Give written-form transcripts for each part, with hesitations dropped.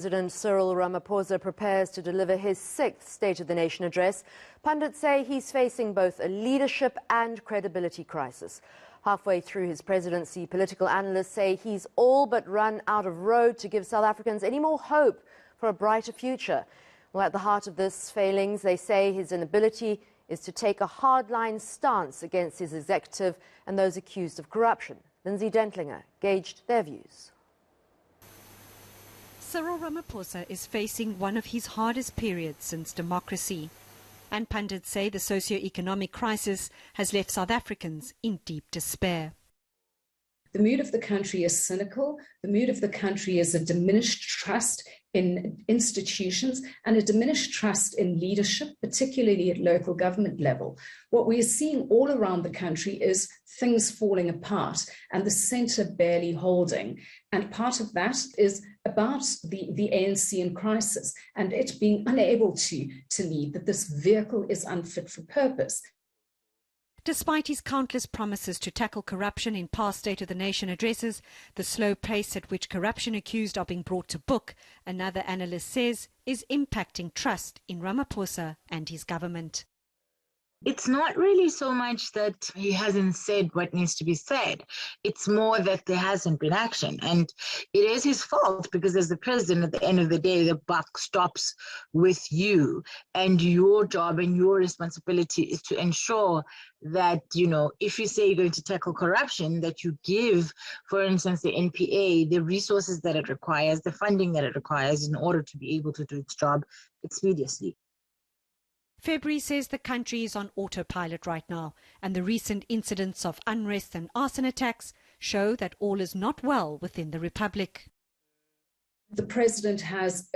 President Cyril Ramaphosa prepares to deliver his sixth State of the Nation address. Pundits say he's facing both a leadership and credibility crisis. Halfway through his presidency, political analysts say he's all but run out of road to give South Africans any more hope for a brighter future. Well, at the heart of this failings, they say his inability is to take a hardline stance against his executive and those accused of corruption. Lindsay Dentlinger gauged their views. Cyril Ramaphosa is facing one of his hardest periods since democracy. And pundits say the socio-economic crisis has left South Africans in deep despair. The mood of the country is cynical. The mood of the country is a diminished trust in institutions and a diminished trust in leadership, particularly at local government level. What we are seeing all around the country is things falling apart and the centre barely holding. And part of that is about the ANC in crisis and it being unable to lead, that this vehicle is unfit for purpose. Despite his countless promises to tackle corruption in past State of the Nation addresses, the slow pace at which corruption accused are being brought to book, another analyst says, is impacting trust in Ramaphosa and his government. It's not really so much that he hasn't said what needs to be said. It's more that there hasn't been action. And it is his fault because as the president, at the end of the day, the buck stops with you. And your job and your responsibility is to ensure that, if you say you're going to tackle corruption, that you give, for instance, the NPA, the resources that it requires, the funding that it requires in order to be able to do its job expeditiously. February says the country is on autopilot right now, and the recent incidents of unrest and arson attacks show that all is not well within the Republic. The president has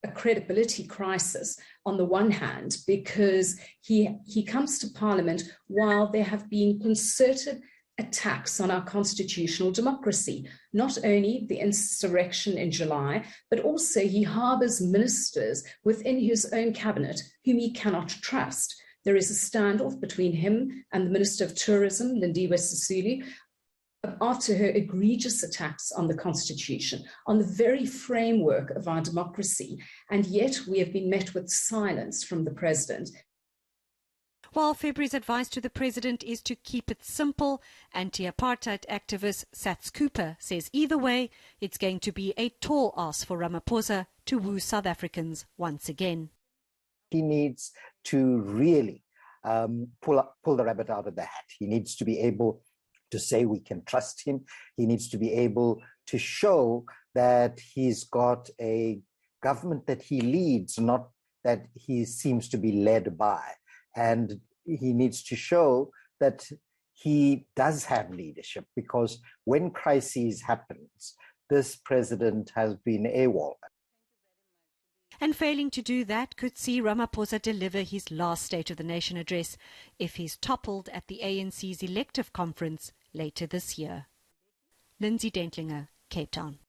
a credibility crisis on the one hand because he comes to Parliament while there have been concerted attacks on our constitutional democracy, not only the insurrection in July, but also he harbours ministers within his own cabinet whom he cannot trust. There is a standoff between him and the Minister of Tourism, Lindsay Dentlinger, after her egregious attacks on the Constitution, on the very framework of our democracy, and yet we have been met with silence from the President. While February's advice to the President is to keep it simple, anti-apartheid activist Sats Cooper says either way, it's going to be a tall ask for Ramaphosa to woo South Africans once again. He needs to really pull the rabbit out of the hat. He needs to be able to say we can trust him. He needs to be able to show that he's got a government that he leads, not that he seems to be led by. And he needs to show that he does have leadership, because when crises happens, this president has been AWOL. And failing to do that could see Ramaphosa deliver his last State of the Nation address if he's toppled at the ANC's elective conference later this year. Lindsay Dentlinger, Cape Town.